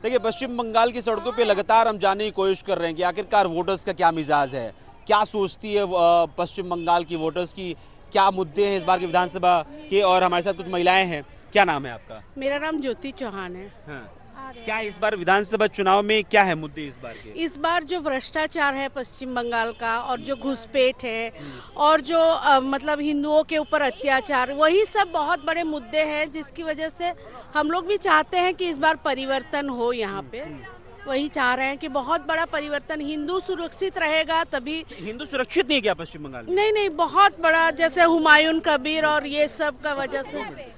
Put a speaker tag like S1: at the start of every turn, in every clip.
S1: देखिए, पश्चिम बंगाल की सड़कों पे लगातार हम जानने की कोशिश कर रहे हैं कि आखिरकार वोटर्स का क्या मिजाज है, क्या सोचती है पश्चिम बंगाल की वोटर्स की, क्या मुद्दे हैं इस बार की विधानसभा के। और हमारे साथ कुछ महिलाएं हैं। क्या नाम है आपका?
S2: मेरा नाम ज्योति चौहान है।
S1: हाँ। क्या इस बार विधानसभा चुनाव में क्या है मुद्दे इस बार के?
S2: इस बार जो भ्रष्टाचार है पश्चिम बंगाल का, और जो घुसपैठ है, और जो मतलब हिंदुओं के ऊपर अत्याचार, वही सब बहुत बड़े मुद्दे हैं, जिसकी वजह से हम लोग भी चाहते हैं कि इस बार परिवर्तन हो यहाँ पे। वही चाह रहे हैं कि बहुत बड़ा परिवर्तन, हिंदू सुरक्षित रहेगा तभी।
S1: हिंदू सुरक्षित नहीं है क्या पश्चिम बंगाल में?
S2: नहीं, बहुत बड़ा, जैसे हुमायूं कबीर और ये सब का वजह से।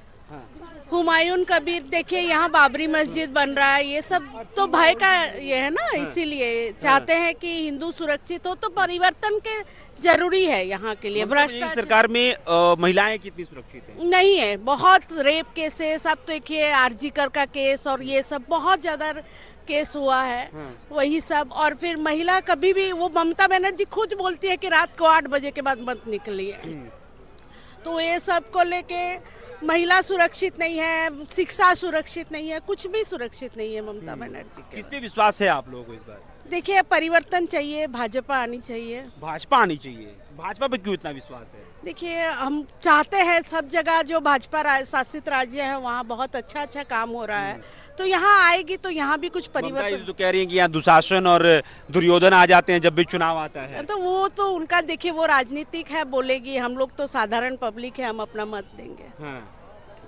S2: हुमायूं कबीर देखिए, यहाँ बाबरी मस्जिद बन रहा है, ये सब तो भय का ये है ना, इसीलिए चाहते हैं कि हिंदू सुरक्षित हो, तो परिवर्तन के जरूरी है यहाँ के लिए। भ्रष्टाचार
S1: सरकार में महिलाएं कितनी सुरक्षित हैं?
S2: नहीं है, बहुत रेप केसेस, अब तो देखिए आरजीकर का केस और ये सब बहुत ज्यादा केस हुआ है। वही सब, और फिर महिला कभी भी, वो ममता बनर्जी खुद बोलती है कि रात को 8 बजे के बाद मत निकलिए। तो ये सब को लेके महिला सुरक्षित नहीं है, शिक्षा सुरक्षित नहीं है, कुछ भी सुरक्षित नहीं है ममता बनर्जी के।
S1: किस पे विश्वास है आप लोगों को इस बार?
S2: देखिए, परिवर्तन चाहिए, भाजपा आनी चाहिए।
S1: भाजपा आनी चाहिए। भाजपा पे क्यों इतना विश्वास है?
S2: देखिए, हम चाहते हैं सब जगह जो भाजपा शासित राज्य है वहाँ बहुत अच्छा काम हो रहा है, तो यहाँ आएगी तो यहाँ भी कुछ परिवर्तन।
S1: तो कह रही है कि यहाँ दुशासन और दुर्योधन आ जाते हैं जब भी चुनाव आता है।
S2: तो वो तो उनका, देखिए वो राजनीतिक है, बोलेगी, हम लोग तो साधारण पब्लिक है, हम अपना मत देंगे।
S1: हाँ।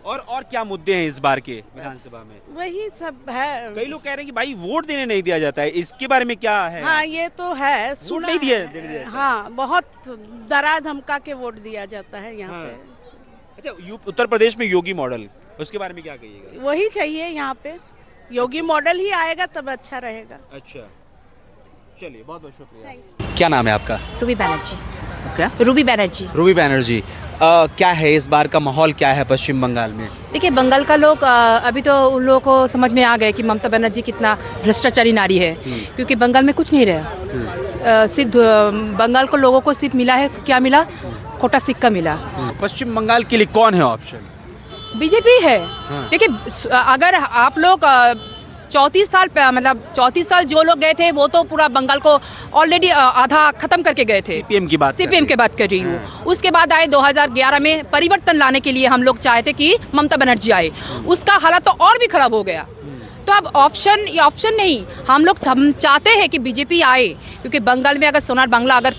S1: और क्या मुद्दे हैं इस बार के विधानसभा में?
S2: वही सब है।
S1: कई लोग कह रहे हैं कि भाई वोट देने नहीं दिया जाता है, इसके बारे में क्या है?
S2: हाँ, ये तो है,
S1: वोट नहीं दिया।
S2: हाँ, बहुत डरा धमका के वोट दिया जाता है यहाँ पे।
S1: अच्छा, उत्तर प्रदेश में योगी मॉडल, उसके बारे में क्या कहिएगा?
S2: वही चाहिए यहाँ पे, योगी मॉडल ही आएगा तब अच्छा रहेगा।
S1: अच्छा, चलिए, बहुत बहुत शुक्रिया। क्या नाम है आपका?
S3: रूबी बनर्जी।
S1: क्या?
S3: रूबी बनर्जी।
S1: रूबी बनर्जी। क्या है इस बार का माहौल, क्या है पश्चिम बंगाल में?
S3: देखिए, बंगाल का लोग अभी तो उन लोगों को समझ में आ गए कि ममता बनर्जी कितना भ्रष्टाचारी नारी है, क्योंकि बंगाल में कुछ नहीं रहा। सिर्फ बंगाल को लोगों को सिर्फ मिला है, क्या मिला? खोटा सिक्का मिला।
S1: पश्चिम बंगाल के लिए कौन है ऑप्शन?
S3: बीजेपी है। देखिए, अगर आप लोग 34 साल मतलब 34 साल जो लोग गए थे वो तो पूरा बंगाल को ऑलरेडी आधा खत्म करके गए थे।
S1: सीपीएम की बात
S3: कर रही हूँ। उसके बाद आए 2011 में, परिवर्तन लाने के लिए हम लोग चाहते कि ममता बनर्जी आए, उसका हालत तो और भी खराब हो गया। तो अब ऑप्शन नहीं, हम चाहते हैं कि बीजेपी आए, क्योंकि बंगाल में अगर सोनार बांग्ला अगर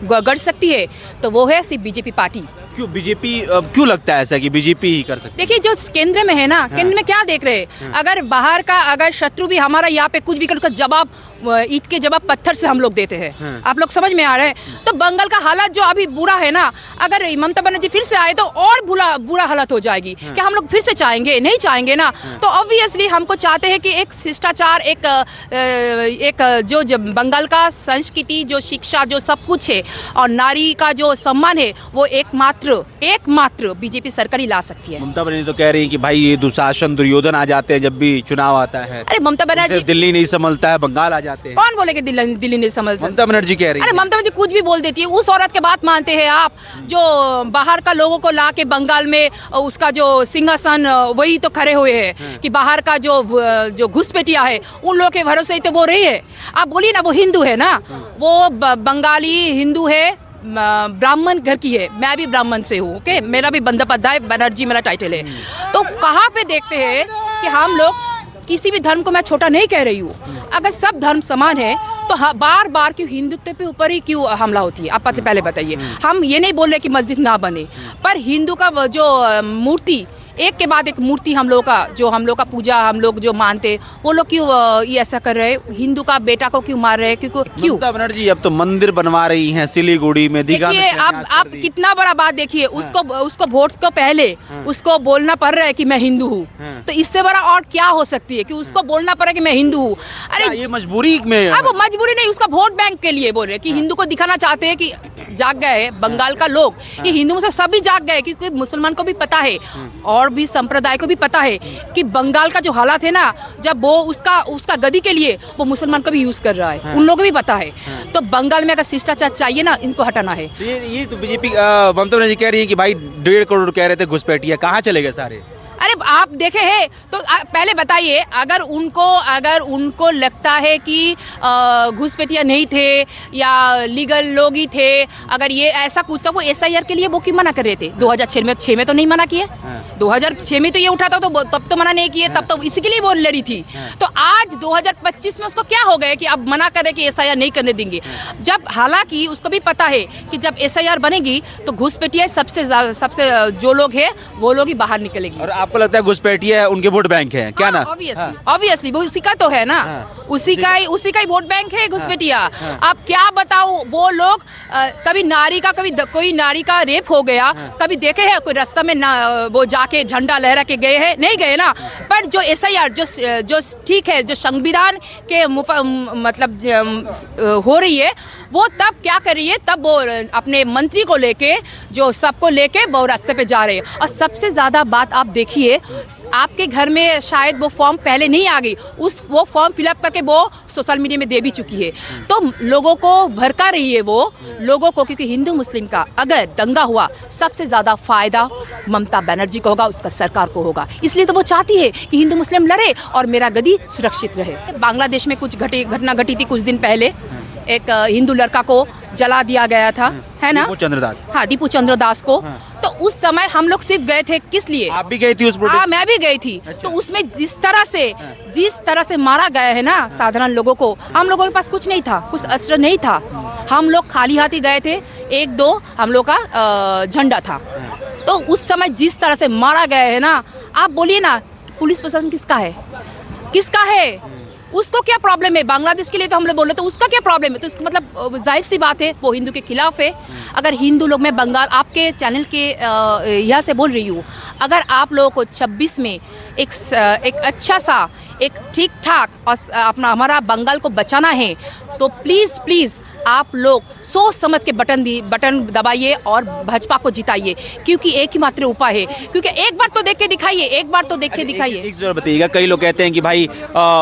S3: गढ़ सकती है तो वो है सिर्फ बीजेपी पार्टी।
S1: क्यों बीजेपी, क्यों लगता है ऐसा कि बीजेपी ही कर सकती है?
S3: देखिए, जो केंद्र में है ना, केंद्र में क्या देख रहे हैं? अगर बाहर का अगर शत्रु भी हमारा यहाँ पे कुछ भी कर, उसका जवाब ईंट के जवाब पत्थर से हम लोग देते हैं। आप लोग समझ में आ रहे हैं? तो बंगाल का हालत जो अभी बुरा है ना, अगर ममता बनर्जी फिर से आए तो और बुरा हालत हो जाएगी। क्या हम लोग फिर से चाहेंगे? नहीं चाहेंगे ना। तो ऑब्वियसली हमको चाहते हैं कि एक शिष्टाचार, एक जो बंगाल का संस्कृति, जो शिक्षा, जो सब कुछ है, और नारी का जो सम्मान है, वो एकमात्र बीजेपी सरकार ही ला सकती है।
S1: ममता बनर्जी तो कह रही है कि भाई ये दुशासन दुर्योधन आ जाते हैं जब भी चुनाव आता है।
S3: अरे ममता बनर्जी,
S1: दिल्ली नहीं संभलता है, बंगाल आ जाते हैं।
S3: कौन बोले कि दिल्ली नहीं संभलता?
S1: ममता बनर्जी कह रही है।
S3: अरे ममता बनर्जी कुछ भी बोल देती है। उस औरत के बात मानते हैं आप, जो बाहर का लोगों को ला के बंगाल में उसका जो सिंहासन वही तो खड़े हुए हैं, कि बाहर का जो घुसपैठिया है उन लोगों के भरोसे ही तो वो रही है। आप बोलिए ना, वो हिंदू है ना, वो बंगाली हिंदू है, ब्राह्मण घर की है। मैं भी ब्राह्मण से हूँ, ओके, मेरा भी बंदोपाध्याय बनर्जी मेरा टाइटल है। तो कहाँ पे देखते हैं कि हम लोग, किसी भी धर्म को मैं छोटा नहीं कह रही हूँ, अगर सब धर्म समान है तो बार बार क्यों हिंदुत्व पे ऊपर ही क्यों हमला होती है? आप पहले बताइए। हम ये नहीं बोल रहे कि मस्जिद ना बने, पर हिंदू का जो मूर्ति, एक के बाद एक मूर्ति हम लोग का पूजा हम लोग जो मानते, वो लोग क्यों ये ऐसा कर रहे हैं? हिंदू का बेटा को क्यों मार रहे हैं? क्यों?
S1: ममता बनर्जी अब तो मंदिर बनवा रही हैं सिलीगुड़ी में, दीघा में।
S3: देखिए, आप कितना बड़ा बात देखिए, उसको वोट को पहले उसको बोलना पड़ रहा है कि मैं हिंदू हूँ। तो इससे बड़ा और क्या हो सकती है कि उसको बोलना पड़े कि मैं हिंदू हूँ? अरे
S1: ये मजबूरी में,
S3: अब वो मजबूरी नहीं, उसका वोट बैंक के लिए बोल रहे कि हिंदू को दिखाना चाहते हैं कि जाग गए हैं बंगाल का लोग, ये हिंदू में से सभी जाग गए, क्योंकि मुसलमान को भी पता है और भी संप्रदाय को भी पता है कि बंगाल का जो हालात है ना, जब वो उसका गदी के लिए वो मुसलमान को भी यूज कर रहा है, उन लोगों को भी पता है। तो बंगाल में अगर शिष्टाचार चाहिए ना, इनको हटाना है।
S1: ये तो बीजेपी ममता बनर्जी कह रही है कि भाई 1.5 करोड़ कह रहे थे घुसपैठिया, कहाँ चले गए सारे?
S3: अरे आप देखे हैं तो पहले बताइए, अगर उनको लगता है कि घुसपैठिया नहीं थे या लीगल लोग ही थे, अगर ये ऐसा कुछ था, वो SIR के लिए वो क्यों मना कर रहे थे? 2006 में तो नहीं मना किए। 2006 में तो ये उठा था, तो तब तो मना नहीं किए, तब तो इसी के लिए वो लड़ी थी। तो आज 2025 में उसको क्या हो गया कि अब मना करे कि SIR नहीं करने देंगे, जब हालांकि उसको भी पता है कि जब SIR बनेगी तो घुसपैठिया सबसे जो लोग हैं वो लोग ही बाहर निकलेगी।
S1: और आपको लगता है घुसपैठिया उनके वोट बैंक है क्या? ना
S3: ऑब्वियसली वो उसी का तो है ना, उसी का ही वोट बैंक है घुसपैठिया। आप क्या बताओ, वो लोग कभी कोई नारी का रेप हो गया, कभी देखे हैं कोई रास्ता में ना वो जाके झंडा लहरा के गए हैं? नहीं गए ना। पर जो SIR जो ठीक है, जो संविधान के मतलब हो रही है, वो तब क्या कर रही है, तब वो अपने मंत्री को लेके, जो सबको लेके वो रास्ते पे जा रहे हैं। और सबसे ज़्यादा बात आप देखिए, आपके घर में शायद वो फॉर्म पहले नहीं आ गई, वो फॉर्म फिलअप करके वो सोशल मीडिया में दे भी चुकी है। तो लोगों को भड़का रही है वो लोगों को, क्योंकि हिंदू मुस्लिम का अगर दंगा हुआ, सबसे ज़्यादा फायदा ममता बनर्जी को होगा, उसका सरकार को होगा। इसलिए तो वो चाहती है कि हिंदू मुस्लिम लड़े और मेरा गद्दी सुरक्षित रहे। बांग्लादेश में कुछ घटना घटी थी कुछ दिन पहले, एक हिंदू लड़का को जला दिया गया था, है ना? दीपू चंद्र दास को। तो उस समय हम लोग सिर्फ गए थे, किस लिए?
S1: आप भी गई थी उस प्रोटेस्ट?
S3: मैं भी गई थी। अच्छा। तो उसमें जिस तरह से मारा गया है ना साधारण लोगों को, हम लोगों के पास कुछ नहीं था, कुछ अस्त्र नहीं था, हम लोग खाली हाथी गए थे, 1-2 हम लोग का झंडा था। तो उस समय जिस तरह से मारा गया है ना, आप बोलिए ना, पुलिस प्रशासन किसका है? उसको क्या प्रॉब्लम है? बांग्लादेश के लिए तो हम लोग बोले, तो उसका क्या प्रॉब्लम है? तो इसका मतलब जाहिर सी बात है वो हिंदू के खिलाफ है। अगर हिंदू लोग, मैं बंगाल आपके चैनल के यहाँ से बोल रही हूँ, अगर आप लोगों को 26 में एक अच्छा सा, एक ठीक ठाक और अपना हमारा बंगाल को बचाना है, तो प्लीज़ आप लोग सोच समझ के बटन दबाइए और भाजपा को जिताइए, क्योंकि एक ही मात्र उपाय है। क्योंकि एक बार तो देख के दिखाइए,
S1: एक जरूर बताइएगा, कई लोग कहते हैं कि भाई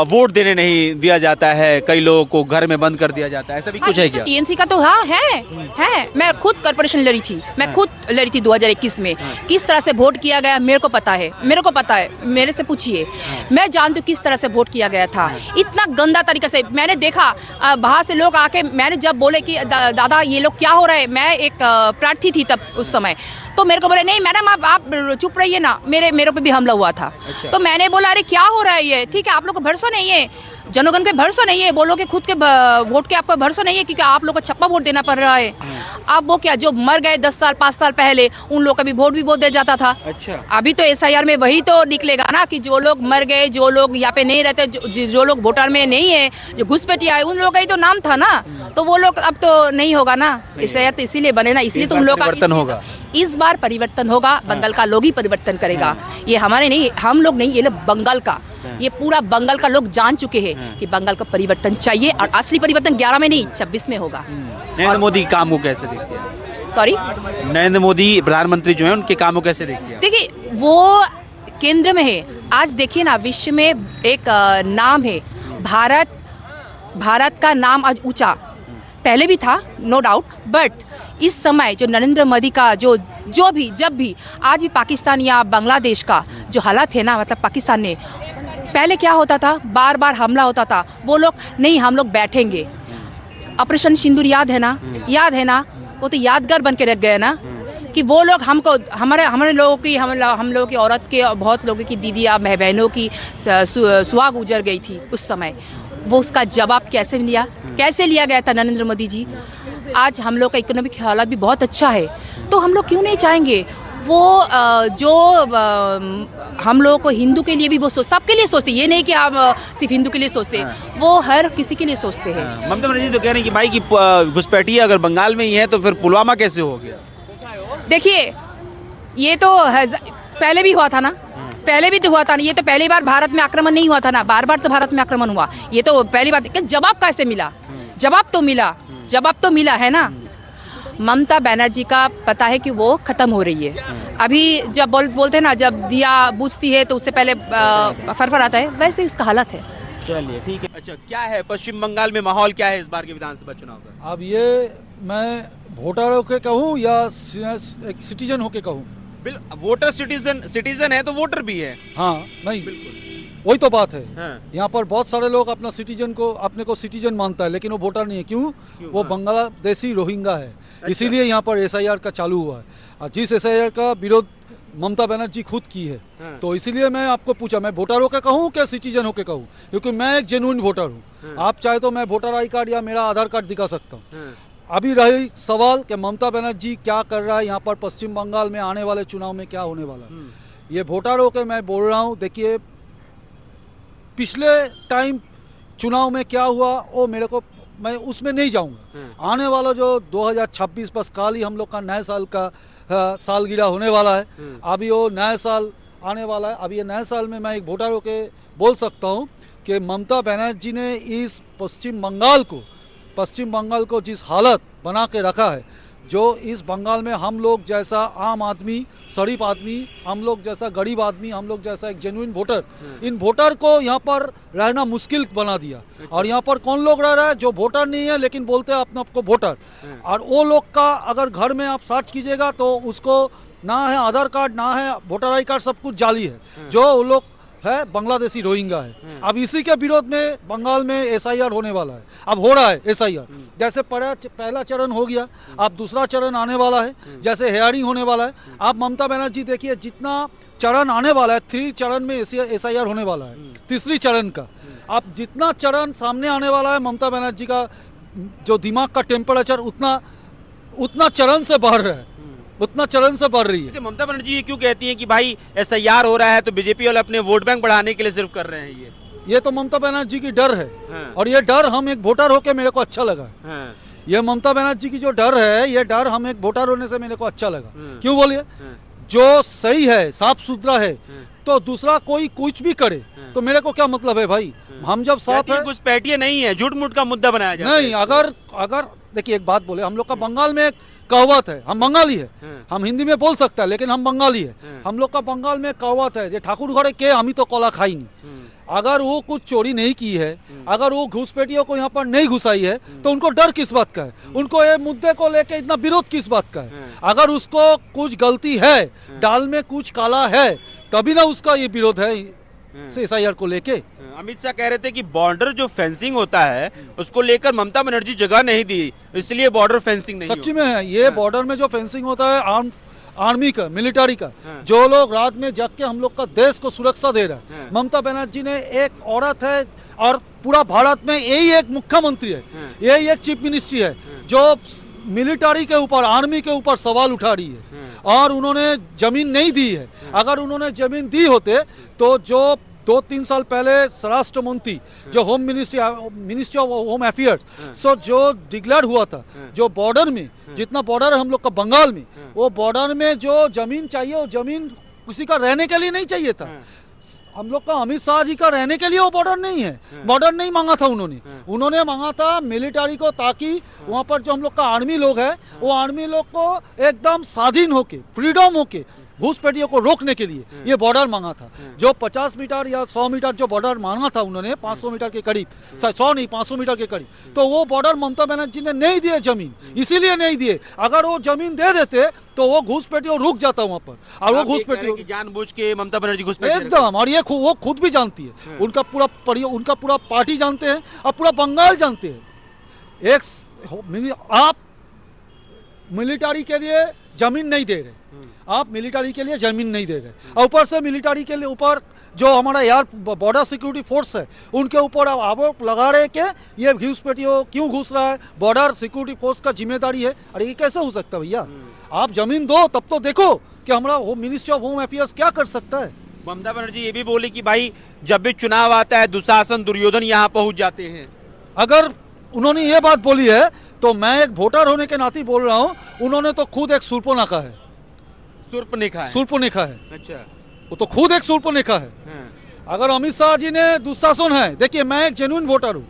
S1: वोट देने नहीं दिया जाता है, कई लोगों को घर में बंद कर दिया जाता है, ऐसा भी कुछ है क्या?
S3: TMC का तो है। मैं खुद कॉर्पोरेशन लड़ी थी, 2021 में। किस तरह से वोट किया गया मेरे को पता है, मेरे से पूछिए, मैं जानती हूँ किस तरह से वोट किया गया था। इतना गंदा तरीके से मैंने देखा, बाहर से लोग आके, मैंने जब बोले कि दादा ये लोग क्या हो रहा है, मैं एक प्रार्थी थी तब उस समय, तो मेरे को बोले नहीं मैडम आप चुप रहिए ना, मेरे पे भी हमला हुआ था। अच्छा। तो मैंने बोला अरे क्या हो रहा है ये? ठीक है, आप लोग को भरोसा नहीं है, जनगण पे भरोसा नहीं है, बोलो कि खुद के वोट के आपको भरोसा नहीं है, क्योंकि आप लोग को छप्पा वोट देना पड़ रहा है। अब वो क्या, जो मर गए 10 साल 5 साल पहले, उन लोग का भी वोट दे जाता था। अच्छा। अभी तो SIR में वही तो निकलेगा ना कि जो लोग मर गए, जो लोग यहाँ पे नहीं रहते, जो लोग वोटर में नहीं है, जो घुसपैठिया है, उन लोगों का ही तो नाम था ना। तो वो लोग अब तो नहीं होगा ना। SIR तो इसीलिए बने ना, इसलिए तुम लोग का परिवर्तन होगा। इस बार परिवर्तन होगा, बंगाल का लोग ही परिवर्तन करेगा। ये हमारे नहीं, हम लोग नहीं, ये लोग बंगाल का, ये पूरा बंगाल का लोग जान चुके हैं कि बंगाल का परिवर्तन चाहिए, और असली परिवर्तन 11 में नहीं 26 में होगा।
S1: नरेंद्र मोदी काम को कैसे देखते हैं?
S3: सॉरी,
S1: नरेंद्र मोदी प्रधानमंत्री जो है, उनके काम को कैसे देखते हैं?
S3: देखिए, वो केंद्र में है। आज देखिए ना, विश्व में एक नाम है भारत का नाम आज ऊंचा, पहले भी था नो डाउट, बट इस समय जो नरेंद्र मोदी का जब भी आज भी पाकिस्तान या बांग्लादेश का जो हालात है ना, मतलब पाकिस्तान ने, पहले क्या होता था, बार हमला होता था, वो लोग नहीं, हम लोग बैठेंगे। ऑपरेशन सिंदूर याद है ना, वो तो यादगार बन के रख गए ना, कि वो लोग हमको, हमारे लोगों की, हम लोगों की औरत के, बहुत लोगों की दीदियाँ बहनों की सुहाग उजड़ गई थी उस समय। वो उसका जवाब कैसे लिया गया था नरेंद्र मोदी जी। आज हम लोग का इकोनॉमिक हालात भी बहुत अच्छा है, तो हम लोग क्यों नहीं चाहेंगे वो हम लोगों को, हिंदू के लिए भी वो सबके लिए सोचते, ये नहीं कि आप सिर्फ हिंदू के लिए सोचते, वो हर किसी के लिए सोचते हैं।
S1: ममता बनर्जी तो कह रही हैं कि भाई कि घुसपैठिया अगर बंगाल में ही है तो फिर पुलवामा कैसे हो गया?
S3: देखिए, ये तो पहले भी हुआ था ना, ये तो पहली बार भारत में आक्रमण नहीं हुआ था ना, बार तो भारत में आक्रमण हुआ, ये तो पहली बात। जवाब कैसे मिला? जवाब तो मिला है ना। ममता बनर्जी का पता है कि वो खत्म हो रही है। अभी जब बोलते हैं ना, जब दिया बुझती है तो उससे पहले फरफर आता है, वैसे उसका हालत है।
S1: चलिए ठीक है। अच्छा, क्या है पश्चिम बंगाल में माहौल, क्या है इस बार के विधानसभा चुनाव का?
S4: अब ये मैं वोटर होके कहूँ या एक सिटीजन होके कहूँ,
S1: वोटर सिटीजन है तो वोटर भी है।
S4: हाँ नहीं, वही तो बात है।
S1: हाँ।
S4: यहाँ पर बहुत सारे लोग अपना सिटीजन को अपने को सिटीजन मानता है, लेकिन वो वोटर नहीं है। क्यों? वो
S1: हाँ।
S4: बांग्लादेशी रोहिंग्या है, इसीलिए यहाँ पर एसआईआर का चालू हुआ है। और जिस एसआईआर का विरोध ममता बनर्जी खुद की है,
S1: हाँ।
S4: तो इसीलिए मैं आपको पूछा, मैं वोटर होकर कहूँ क्या सिटीजन होकर कहूँ? क्योंकि मैं एक जेन्युइन वोटर हूँ। आप चाहे तो मैं वोटर आई कार्ड या मेरा आधार कार्ड दिखा सकता हूँ। अभी रही सवाल कि ममता बनर्जी क्या कर रहा है यहाँ पर पश्चिम बंगाल में आने वाले चुनाव में क्या होने वाला है, ये वोटर होकर मैं बोल रहा हूँ। देखिए पिछले टाइम चुनाव में क्या हुआ वो मेरे को, मैं उसमें नहीं जाऊंगा। आने वाला जो 2026 बस काल ही हम लोग का नए साल का सालगिरह होने वाला है। अभी वो नया साल आने वाला है। अभी ये नए साल में मैं एक वोटर होके बोल सकता हूँ कि ममता बनर्जी ने इस पश्चिम बंगाल को जिस हालत बना के रखा है, जो इस बंगाल में हम लोग जैसा आम आदमी, शरीफ आदमी, हम लोग जैसा गरीब आदमी, हम लोग जैसा एक जेन्युइन वोटर, इन वोटर को यहाँ पर रहना मुश्किल बना दिया। और यहाँ पर कौन लोग रह रहा है जो वोटर नहीं है लेकिन बोलते हैं अपने आप को वोटर। और वो लोग का अगर घर में आप सर्च कीजिएगा तो उसको ना है आधार कार्ड, ना है वोटर आई कार्ड, सब कुछ जाली है। जो वो लोग है बांग्लादेशी रोहिंग्या है। अब इसी के विरोध में बंगाल में एसआईआर होने वाला है। अब हो रहा है एसआईआर, जैसे पहला चरण हो गया, अब दूसरा चरण आने वाला है, जैसे हेयरिंग होने वाला है। अब ममता बनर्जी देखिए जितना चरण आने वाला है, 3 चरण में एसआईआर होने वाला है, तीसरी चरण का। अब जितना चरण सामने आने वाला है, ममता बनर्जी का जो दिमाग का टेम्परेचर उतना चरण से बढ़ रहा है, उतना चरण से बढ़ रही है।
S1: ममता बनर्जी ये क्यों कहती हैं कि भाई एसआईआर हो रहा है तो बीजेपी वाले अपने वोट बैंक बढ़ाने के लिए सिर्फ कर रहे हैं?
S4: ये तो ममता बनर्जी की डर है।
S1: हाँ।
S4: और ये डर हम एक वोटर होके मेरे को अच्छा लगा।
S1: हाँ।
S4: ये ममता बनर्जी की जो डर है, ये डर हम एक वोटर होने से मेरे को अच्छा लगा।
S1: हाँ।
S4: क्यों बोलिए?
S1: हाँ।
S4: जो सही है, साफ सुथरा है,
S1: हाँ।
S4: तो दूसरा कोई कुछ भी करे तो मेरे को क्या मतलब है भाई? हम जब साफ है,
S1: कुछ पैटिए नहीं है, झूठ मूठ का मुद्दा बनाया जाता है।
S4: नहीं, अगर देखिए एक बात बोले, हम लोग का बंगाल में एक कहावत है, हम बंगाली है, हम हिंदी में बोल सकता है लेकिन हम बंगाली है। हम लोग का बंगाल में कहावत है, ये ठाकुर घरे के हमी तो कोला खाई नहीं। अगर वो कुछ चोरी नहीं की है, अगर वो घुसपैठियों को यहाँ पर नहीं घुसाई है, तो उनको डर किस बात का है? उनको ये मुद्दे को लेके इतना विरोध किस बात का है? अगर उसको कुछ गलती है, दाल में कुछ काला है, तभी ना उसका ये विरोध है एसआईआर को लेके।
S1: अमित शाह कह रहे थे कि बॉर्डर जो फेंसिंग होता है उसको लेकर ममता बनर्जी जगह नहीं दी, इसलिए बॉर्डर फेंसिंग नहीं।
S4: सच्ची में है ये बॉर्डर में जो फेंसिंग होता है आर्मी का, मिलिट्री का, जो लोग रात में जग के हम लोग का देश को सुरक्षा दे रहा है। ममता बनर्जी ने, एक औरत है और पूरा भारत में यही एक मुख्यमंत्री है, यही एक चीफ मिनिस्ट्री है जो मिलिट्री के ऊपर, आर्मी के ऊपर सवाल उठा रही है। और उन्होंने जमीन नहीं दी है। अगर उन्होंने जमीन दी होते तो जो 2-3 साल पहले स्वराष्ट्र मंत्री, जो मिनिस्ट्री ऑफ होम अफेयर्स, सो जो डिक्लेयर हुआ था, जो बॉर्डर में जितना बॉर्डर है हम लोग का बंगाल में, वो बॉर्डर में जो जमीन चाहिए वो जमीन किसी का रहने के लिए नहीं चाहिए था। हम लोग का अमित शाह जी का रहने के लिए वो बॉर्डर नहीं है, बॉर्डर नहीं मांगा था उन्होंने मांगा था मिलिट्री को, ताकि वहाँ पर जो हम लोग का आर्मी लोग है, वो आर्मी लोग को एकदम स्वाधीन होके, फ्रीडम होके घुसपैठियों को रोकने के लिए ये बॉर्डर मांगा था। जो 50 मीटर या 100 मीटर जो बॉर्डर मांगा था उन्होंने, 500 मीटर के करीब, 100 नहीं 500 मीटर के करीब, तो वो बॉर्डर ममता बनर्जी ने नहीं दिए जमीन, इसीलिए नहीं दिए। अगर वो जमीन दे देते तो वो घुसपैठियों रुक जाता वहाँ पर। और वो घुसपैठियों
S1: जानबूझ के ममता बनर्जी घुसपैठ
S4: एकदम, और ये वो खुद भी जानती है, उनका पूरा पार्टी जानते हैं और पूरा बंगाल जानते हैं। आप मिलिट्री के लिए जमीन नहीं दे रहे, आप मिलिट्री के लिए जमीन नहीं दे रहे, और ऊपर से मिलिट्री के लिए ऊपर जो हमारा यार बॉर्डर सिक्योरिटी फोर्स है उनके ऊपर आप आरोप लगा रहे कि ये घुसपैठियों क्यों घुस रहा है, बॉर्डर सिक्योरिटी फोर्स का जिम्मेदारी है। अरे ये कैसे हो सकता है भैया? आप जमीन दो तब तो देखो कि हमारा मिनिस्ट्री ऑफ होम अफेयर्स क्या कर सकता है।
S1: ममता बनर्जी ये भी बोली कि भाई जब भी चुनाव आता है दुशासन दुर्योधन यहाँ पहुंच जाते हैं।
S4: अगर उन्होंने ये बात बोली है तो मैं एक वोटर होने के नाते बोल रहा हूँ, उन्होंने तो खुद एक शूर्पणखा है। शूर्पणखा है।
S1: अच्छा,
S4: वो तो खुद एक शूर्पणखा है। अगर अमित शाह जी ने दुशासन है, देखिए मैं एक जेन्युइन वोटर हूँ,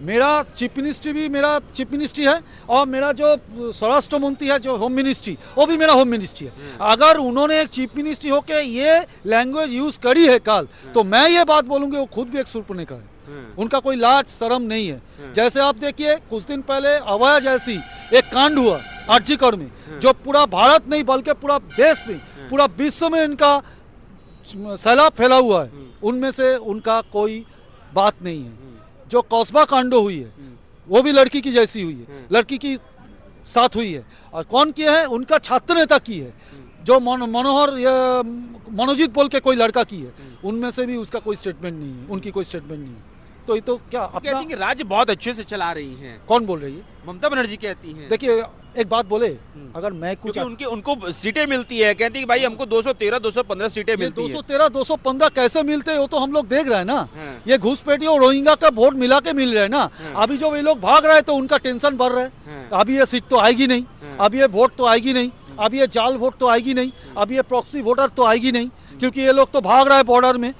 S4: मेरा चीफ मिनिस्ट्री है और मेरा जो स्वराष्ट्र मंत्री है जो होम मिनिस्ट्री, वो भी मेरा होम मिनिस्ट्री है। अगर उन्होंने एक चीफ मिनिस्ट्री होके ये लैंग्वेज यूज करी है कल, तो मैं ये बात बोलूंगी वो खुद भी एक शूर्पणखा है। उनका कोई लाज शर्म नहीं है। जैसे आप देखिए कुछ दिन पहले अवया जैसी एक कांड हुआ, आर्जिकर में, जो पूरा भारत नहीं बल्कि पूरा देश में, पूरा विश्व में इनका सैलाब फैला हुआ है, उनमें से उनका कोई बात नहीं है। जो कौसबा कांडो हुई है वो भी लड़की की जैसी हुई है, लड़की की साथ हुई है। और कौन किया है? उनका छात्र नेता की है, जो मनोहर मनोजीत बोल के कोई लड़का की है, उनमें से भी उसका कोई स्टेटमेंट नहीं है, उनकी कोई स्टेटमेंट नहीं है। तो ये तो क्या
S1: कहती
S4: अपना
S1: हैं कि राज्य बहुत अच्छे से चला रही हैं,
S4: कौन बोल रही है?
S1: ममता बनर्जी कहती हैं।
S4: देखिए एक बात बोले, अगर मैं कुछ
S1: क्योंकि उनको सीटें मिलती है, कहती है कि भाई हमको 213 215 सीटें मिलती है।
S4: 213 215 कैसे मिलते हैं वो तो हम लोग देख रहे हैं ना।
S1: हाँ।
S4: ये घुसपैठी और रोहिंग्या का वोट मिला के मिल रहे हैं ना। अभी जो ये लोग भाग रहे हैं तो उनका टेंशन बढ़ रहा है। अभी ये सीट तो आएगी नहीं, अभी ये वोट तो आएगी नहीं, अभी ये जाल वोट तो आएगी नहीं, अभी ये प्रॉक्सी वोटर तो आएगी नहीं, क्योंकि ये लोग तो भाग रहा है बॉर्डर में,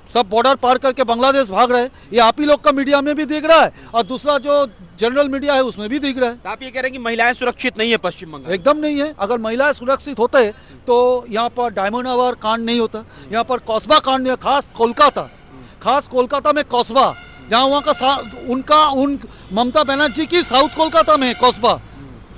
S4: सब बॉर्डर पार करके बांग्लादेश भाग रहे हैं। ये आप ही लोग का मीडिया में भी दिख रहा है और दूसरा जो जनरल मीडिया है उसमें भी दिख रहा है।
S1: तो आप ये कह रहे हैं कि महिलाएं सुरक्षित नहीं है पश्चिम बंगाल?
S4: एकदम नहीं है। अगर महिलाएं सुरक्षित होते तो यहाँ पर डायमंड हार्बर कांड नहीं होता, यहाँ पर कौसबा कांड नहीं, खास कोलकाता में कौसबा, जहाँ उन ममता बनर्जी की साउथ कोलकाता में कौसबा,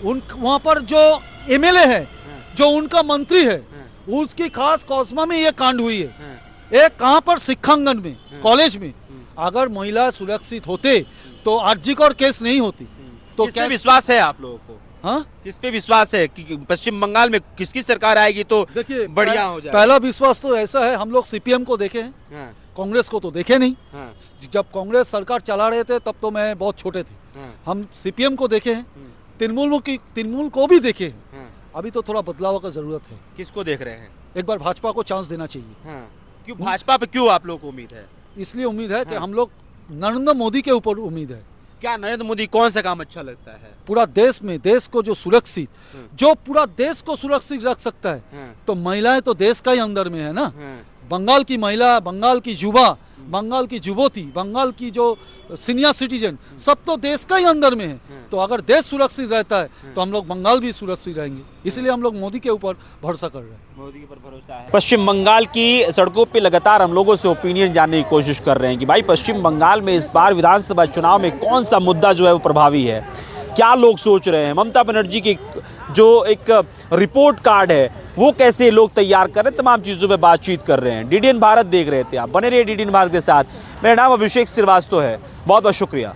S4: वहाँ पर जो एमएलए है, जो उनका मंत्री है, उसकी खास कौसबा में ये कांड हुई है। एक कहाँ पर शिक्षांगन में, कॉलेज में। अगर महिला सुरक्षित होते तो आर्जिकर केस नहीं होती। तो
S1: किस पे विश्वास है आप लोगों को?
S4: हाँ,
S1: किस पे विश्वास है कि पश्चिम बंगाल में किसकी सरकार आएगी तो
S4: देखिए
S1: बढ़िया हो जाए?
S4: पहला विश्वास तो ऐसा है, हम लोग सीपीएम को देखे हैं,
S1: हाँ,
S4: कांग्रेस को तो देखे नहीं।
S1: हाँ,
S4: जब कांग्रेस सरकार चला रहे थे तब तो मैं बहुत छोटे थे।
S1: हाँ,
S4: हम सीपीएम को देखे हैं, तृणमूल को भी देखे हैं।
S1: हाँ।
S4: अभी तो थोड़ा बदलाव का जरूरत है।
S1: किसको देख रहे हैं?
S4: एक बार भाजपा को चांस देना चाहिए।
S1: हाँ। क्यों भाजपा पे क्यों आप लोगों को उम्मीद है?
S4: इसलिए उम्मीद है कि
S1: हाँ।
S4: हम लोग नरेंद्र मोदी के ऊपर उम्मीद है।
S1: क्या नरेंद्र मोदी कौन सा काम अच्छा लगता है?
S4: पूरा देश में देश को जो सुरक्षित, जो पूरा देश को सुरक्षित रख सकता है,
S1: हाँ,
S4: तो महिलाएं तो देश का ही अंदर में है ना।
S1: हाँ,
S4: बंगाल की महिला, बंगाल की युवा, बंगाल की युवती, बंगाल की जो सीनियर सिटीजन, सब तो देश का ही अंदर में है। तो अगर देश सुरक्षित रहता है तो हम लोग बंगाल भी सुरक्षित रहेंगे। इसलिए हम लोग मोदी के ऊपर भरोसा कर रहे हैं।
S1: मोदी के ऊपर भरोसा है। पश्चिम बंगाल की सड़कों पे लगातार हम लोगों से ओपिनियन जानने की कोशिश कर रहे हैं कि भाई पश्चिम बंगाल में इस बार विधानसभा चुनाव में कौन सा मुद्दा जो है वो प्रभावी है, क्या लोग सोच रहे हैं। ममता बनर्जी की जो एक रिपोर्ट कार्ड है वो कैसे लोग तैयार कर रहे हैं, तमाम चीज़ों पे बातचीत कर रहे हैं। डीडीएन भारत देख रहे थे आप, बने रहिए डीडीएन भारत के साथ। मेरा नाम अभिषेक श्रीवास्तव है, बहुत बहुत शुक्रिया।